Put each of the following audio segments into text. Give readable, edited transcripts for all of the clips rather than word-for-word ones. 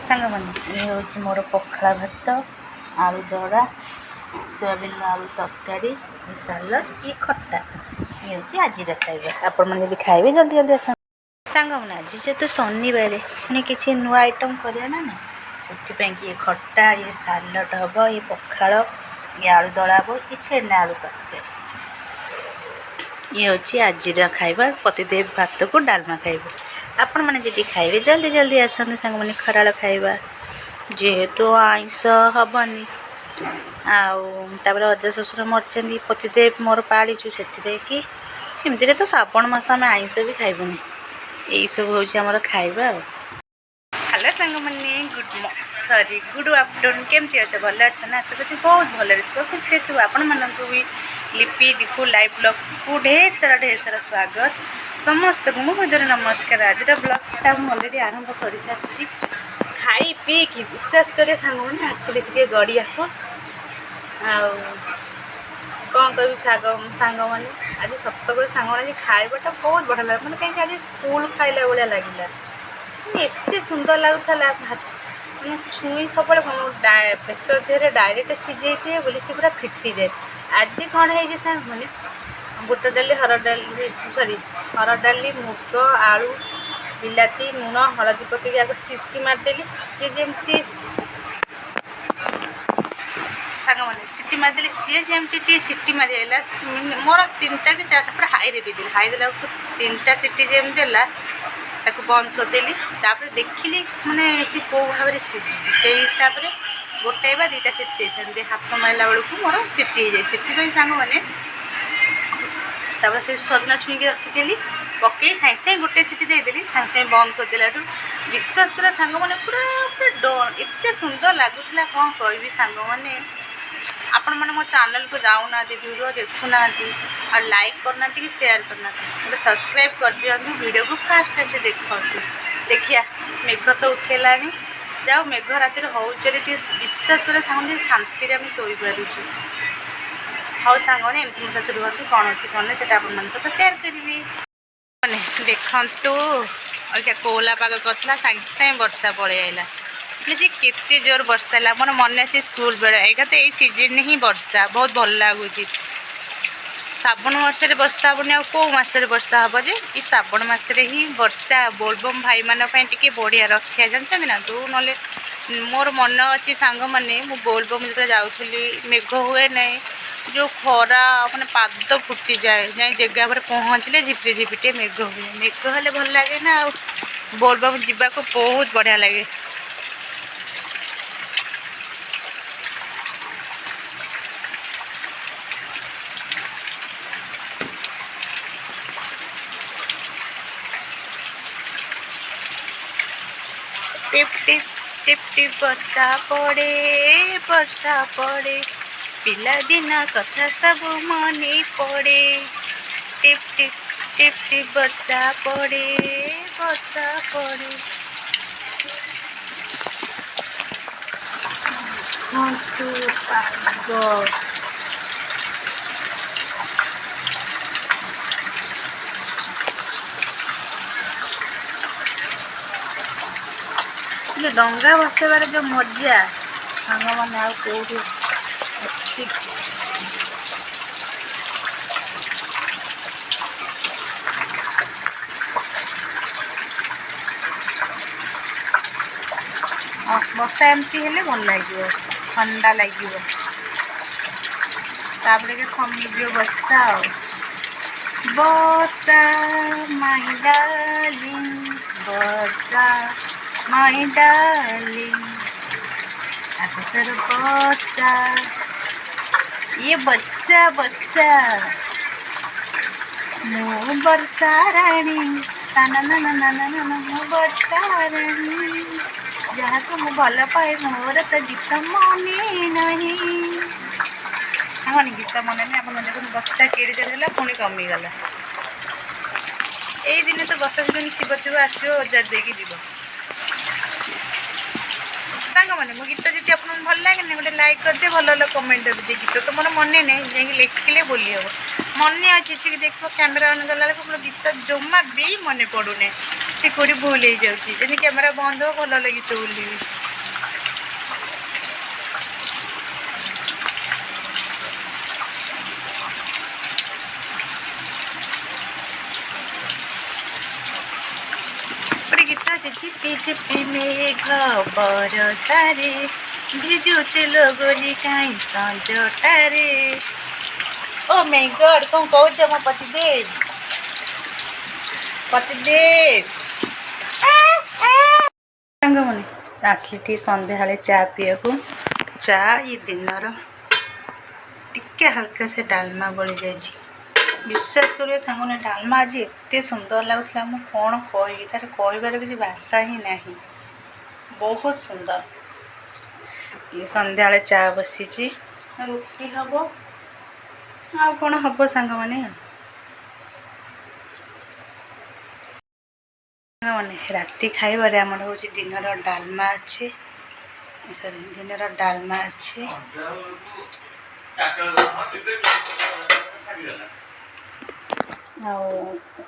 ସାଙ୍ଗମାନେ ଇଏ ହେଉଛି ମୋର ପଖାଳ ଭାତ, ଆଳୁ ଦଳା, ସୋୟାବିନ ଆଳୁ ତରକାରୀ, ସାଲାଡ଼, ଇଏ ଖଟା। ଇଏ ହେଉଛି ଆଜିର ଖାଇବା। ଆପଣମାନେ ଯଦି ଖାଇବେ ଜଲ୍ଦି ଜଲ୍ଦି ଆସନ୍ତୁ। ସାଙ୍ଗମାନେ ଆଜି ଯେହେତୁ ଶନିବାର ପୁଣି କିଛି ନୂଆ ଆଇଟମ୍ କରିବା ନା ନାହିଁ, ସେଥିପାଇଁ କି ଇଏ ଖଟା, ଇଏ ସାଲାଡ଼ ହେବ, ଇଏ ପଖାଳ, ଇଏ ଆଳୁ ଦଳା ହେବ, ଇଏ ଛେନା ଆଳୁ ତରକାରୀ। ଇଏ ହେଉଛି ଆଜିର ଖାଇବା। ପ୍ରତିଦେବ ଭାତକୁ ଡାଲମା ଖାଇବେ। ଆପଣମାନେ ଯଦି ଖାଇବେ ଜଲ୍ଦି ଜଲ୍ଦି ଆସନ୍ତୁ ସାଙ୍ଗମାନେ। ଖରାଳ ଖାଇବା ଯେହେତୁ ଆଇଁଷ ହେବନି, ଆଉ ତାପରେ ଅଜା ଶ୍ୱଶୁର ମରିଛନ୍ତି, ପତିଦେବ ମୋର ପାଳିଛୁ, ସେଥିପାଇଁ କି ଏମିତିରେ ତ ଶ୍ରାବଣ ମାସ ଆମେ ଆଇଁଷ ବି ଖାଇବୁନି। ଏଇସବୁ ହେଉଛି ଆମର ଖାଇବା ଆଉ। ହ୍ୟାଲୋ ସାଙ୍ଗମାନେ, ଗୁଡ଼ ଆଫ୍ଟରନୁନ୍। କେମିତି ଅଛ? ଭଲ ଅଛ ନା? ଆଶା କରୁଛି ବହୁତ ଭଲରେ ଥିବ, ଖୁସିରେ ଥିବ। ଆପଣମାନଙ୍କୁ ବି ଲିପି ଦୀପୁ ଲାଇଭ୍ ବ୍ଲଗ୍କୁ ଢେର ସାରା ସ୍ୱାଗତ। ସମସ୍ତଙ୍କୁ ମୁଁ ହୃଦୟର ନମସ୍କାର। ଆଜିର ବ୍ଲଗ୍ଟା ମୁଁ ଅଲରେଡ଼ି ଆରମ୍ଭ କରିସାରିଛି। ଖାଇ ପିଇକି ବିଶ୍ୱାସ କରିବା ସାଙ୍ଗମାନେ ଆସିଲେ ଟିକେ ଗଡ଼ିବାକୁ। ଆଉ କ'ଣ କହିବି ସାଙ୍ଗମାନେ, ଆଜି ସତ କରି ସାଙ୍ଗମାନେ ଆଜି ଖାଇବାଟା ବହୁତ ବଢ଼ିଆ ଲାଗେ। ମାନେ କାହିଁକି ଆଜି ସ୍କୁଲ ଖାଇଲା ଭଳିଆ ଲାଗିଲା। ଏତେ ସୁନ୍ଦର ଲାଗୁଥିଲା। ମାନେ ଛୁଇଁ ସବୁବେଳେ ପ୍ରେସର ଦେହରେ ଡାଇରେକ୍ଟ ସିଝେଇ ଦିଏ ବୋଲି ସେ ପୁରା ଫିଟିଯାଏ। ଆଜି କ'ଣ ହେଇଛି ସାଙ୍ଗମାନେ, ବୁଟ ଡାଲି, ହରଡ଼ ଡାଲି, ମୁଗ, ଆଳୁ, ବିଲାତି, ଲୁଣ, ହଳଦୀ ପକେଇକି ଆଗ ସିଟି ମାରିଦେଲି। ସିଏ ଯେମିତି ସାଙ୍ଗମାନେ ସିଟି ମାରିଦେଲି, ସିଏ ଯେମିତି ଟିକେ ସିଟି ମାରି ଆଇଲା, ମୋର 3ଟା କି 4ଟା ପୁରା ହାଇରେ ଦେଇଦେଲି। ହାଇ ଦେଲା ବେଳକୁ 3ଟା ସିଟି ଯେମିତି ଦେଲା, ତାକୁ ବନ୍ଦ କରିଦେଲି। ତାପରେ ଦେଖିଲି ମାନେ ସେ କେଉଁ ଭାବରେ ସିଝିଛି, ସେଇ ହିସାବରେ 1 ବା 2ଟା ସିଟି ଦେଇଥାନ୍ତି। ହାତ ମାରିଲା ବେଳକୁ ମୋର ସିଟି ହେଇଯାଏ। ସେଥିପାଇଁ ସାଙ୍ଗମାନେ ତାପରେ ସେ ସଜନା ଛୁଇଁକି ରଖିଦେଲି, ପକେଇ ସାଙ୍ଗେ ସାଙ୍ଗେ 1 ସିଟି ଦେଇଦେଲି। ସାଙ୍ଗେ ସାଙ୍ଗେ ବନ୍ଦ କରିଦେଲାଠୁ ବିଶ୍ୱାସ କର ସାଙ୍ଗମାନେ ପୁରା ଏତେ ସୁନ୍ଦର ଲାଗୁଥିଲା, କ'ଣ କହିବି ସାଙ୍ଗମାନେ। ଆପଣମାନେ ମୋ ଚ୍ୟାନେଲକୁ ଯାଉନାହାନ୍ତି, ଭିଡ଼ିଓ ଦେଖୁନାହାନ୍ତି, ଆଉ ଲାଇକ୍ କରୁନାହାନ୍ତି କି ସେୟାର କରୁନାହାନ୍ତି, ଗୋଟେ ସବସ୍କ୍ରାଇବ୍ କରିଦିଅନ୍ତୁ, ଭିଡ଼ିଓକୁ ଫାଷ୍ଟ ଦେଖନ୍ତୁ। ଦେଖିଆ ମେଘ ତ ଉଠେଇଲାଣି, ଯାଉ ମେଘ ରାତିରେ ହେଉଛି ବୋଲି ଟିକେ ବିଶ୍ୱାସ କରିବା ସାଙ୍ଗମାନେ ଶାନ୍ତିରେ ଆମେ ଶୋଇପାରୁଛୁ। ହଉ ସାଙ୍ଗମାନେ ଏମିତି ମୋ ସହିତ ରୁହନ୍ତୁ, କ'ଣ ଅଛି କ'ଣ ନାହିଁ ସେଇଟା ଆପଣମାନଙ୍କ ସହିତ ସେୟାର କରିବି। ଦେଖନ୍ତୁ ଅଇକା କୋହଲା ପାଗ କରିଥିଲା, ସାଙ୍ଗେ ସାଙ୍ଗେ ବର୍ଷା ପଳେଇ ଆଇଲା। ଯେ କେତେ ଜୋର ବର୍ଷା ହେଲା ମୋର ମନେ ଅଛି ସ୍କୁଲ ବେଳେ। ଏଇଟା ତ ଏଇ ସିଜନରେ ହିଁ ବର୍ଷା ବହୁତ ଭଲ ଲାଗୁଛି। ଶ୍ରାବଣ ମାସରେ ବର୍ଷା ହେବନି ଆଉ କେଉଁ ମାସରେ ବର୍ଷା ହେବ ଯେ? ଏଇ ଶ୍ରାବଣ ମାସରେ ହିଁ ବର୍ଷା। ବୋଲବମ୍ ଭାଇମାନଙ୍କ ପାଇଁ ଟିକେ ବଢ଼ିଆ ରକ୍ଷା ଜାଣିଛନ୍ତି ନା। ତୁ ନହେଲେ ମୋର ମନ ଅଛି ସାଙ୍ଗମାନେ, ମୁଁ ବୋଲବମ୍ ଯେତେବେଳେ ଯାଉଥିଲି ମେଘ ହୁଏ ନାହିଁ, ଯେଉଁ ଖରା ମାନେ ପାଦ ଫୁଟିଯାଏ, ଯାଇ ଜାଗା ଉପରେ ପହଞ୍ଚିଲେ ଝିପିରି ଝିପିରି ମେଘ ହୁଏ। ମେଘ ହେଲେ ଭଲ ଲାଗେ ନା, ଆଉ ବୋଲବମ୍ ଯିବାକୁ ବହୁତ ବଢ଼ିଆ ଲାଗେ। टिप टिप टिप टिप ବର୍ଷା ପଡ଼େ, ପିଲାଦିନ କଥା ସବୁ ମନେ ପଡ଼େ। टिप टिप टिप टिप ବର୍ଷା ପଡ଼େ। ଡଙ୍ଗା ବସେଇବାରେ ଯେଉଁ ମଜା ସାଙ୍ଗମାନେ ଆଉ କେଉଁଠି ଅଛି। ବର୍ଷା ଏମିତି ହେଲେ ଭଲ ଲାଗିବ, ଥଣ୍ଡା ଲାଗିବ। ତାପରେ କି କମିଯିବ ବର୍ଷା ଆଉ। ବର୍ଷା ମାଇ ଡାର୍ଲିଂ, ବର୍ଷା ମାଇ ଡାର୍ଲିଂ, ଆକାଶର ବର୍ଷା, ଇଏ ବର୍ଷା ମୁଁ ବର୍ଷା ରାଣୀ, ମୁଁ ବର୍ଷା ରାଣୀ, ଯାହାକୁ ମୁଁ ଭଲ ପାଏ ମୋର ତ ଗୀତ ମନେ ନାହିଁ। ହଁ ଗୀତ ମନେ ନାହିଁ। ଆପଣ ଦେଖନ୍ତୁ ବର୍ଷା କେଡ଼େ ଜୋର ହେଲା, ପୁଣି କମିଗଲା। ଏଇ ଦିନେ ତ ବର୍ଷା ଦିନ ଥିବ ଆସିବ, ଓଜାଡ଼ି ଦେଇକି ଯିବ। ସାଙ୍ଗମାନେ ମୋ ଗୀତ ଯଦି ଆପଣଙ୍କୁ ଭଲ ଲାଗେନି, ଗୋଟେ ଲାଇକ୍ କରିଦିଏ, ଭଲ ଭଲ କମେଣ୍ଟ କରିଦିଏ। ଗୀତ ତ ମୋର ମନେ ନାହିଁ, ଯାଇକି ଲେଖିଲେ ବୋଲି ହେବ। ମନେ ଅଛି ଟିକେ ଦେଖିବ, କ୍ୟାମେରା ଅନ୍ କଲା ବେଳକୁ ମୋର ଗୀତ ଜମା ବି ମନେ ପଡ଼ୁନି। से कोड़ी भूल हो जाऊँगी जब कैमेरा बंद हो भल लगी तो बोलिए ଗୋଟେ ଗୀତ ଅଛି ଝିପି ଝିପି ମେଘ ବରଷାରେ ଭିଜୁଥିଲ ଗୋଲି କାଇଁ ସଞ୍ଜଟାରେ ଓ ମାଇ ଗଡ୍ କ'ଣ କହୁଛ ମୋ ପତିଦେବ ସାଙ୍ଗମାନେ ଆସିଲି ଟିକେ ସନ୍ଧ୍ୟାବେଳେ ଚା ପିଇବାକୁ ଚା ଏ ଦିନର ଟିକେ ହାଲକା ସେ ଡାଲମା ବଳି ଯାଇଛି ବିଶ୍ୱାସ କରିବେ ସାଙ୍ଗମାନେ ଡାଲମା ଆଜି ଏତେ ସୁନ୍ଦର ଲାଗୁଥିଲା ମୁଁ କ'ଣ କହିବି ତାର କହିବାର କିଛି ଭାଷା ହିଁ ନାହିଁ ବହୁତ ସୁନ୍ଦର ଇଏ ସନ୍ଧ୍ୟାବେଳେ ଚା ବସିଛି ରୁଟି ହେବ ଆଉ କ'ଣ ହେବ ସାଙ୍ଗମାନେ ସାଙ୍ଗମାନେ ରାତି ଖାଇବାରେ ଆମର ହେଉଛି ଦିନର ଡାଲମା ଅଛି ସରି ଦିନର ଡାଲମା ଅଛି ଆଉ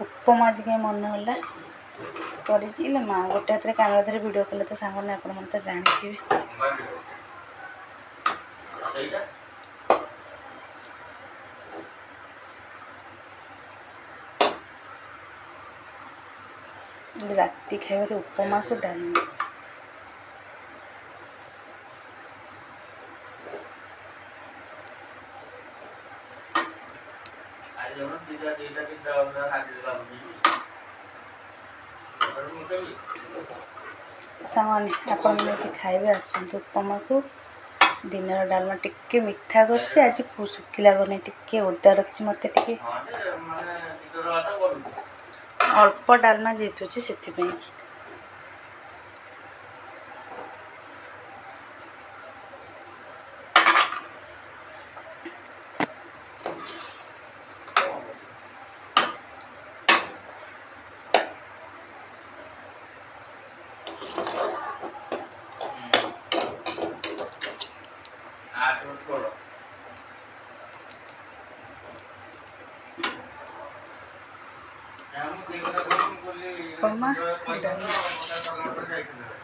ଉପମା ଟିକେ ମନେ ହେଲା କରିଛି ଇଲେ ମା ଗୋଟେ ହାତରେ କ୍ୟାମେରା ଧରି ଭିଡ଼ିଓ କଲେ ତ ସାଙ୍ଗମାନେ ଆପଣମାନେ ତ ଜାଣିଥିବେ ରାତି ଖାଇବାରେ ଉପମାକୁ ଡାଲମା ସାଙ୍ଗମାନେ ଆପଣମାନେ ଯଦି ଖାଇବେ ଆସନ୍ତୁ ଉପମାକୁ ଦିନର ଡାଲମା ଟିକେ ମିଠା କରୁଛି ଆଜି ଶୁଖିଲା ବନେଇ ଟିକେ ଓଦା ରଖିଛି ମୋତେ ଟିକେ ଅଳ୍ପ ଡାଲମା ଯେହେତୁ ଅଛି ସେଥିପାଇଁ ଉପମା ଡାଲମା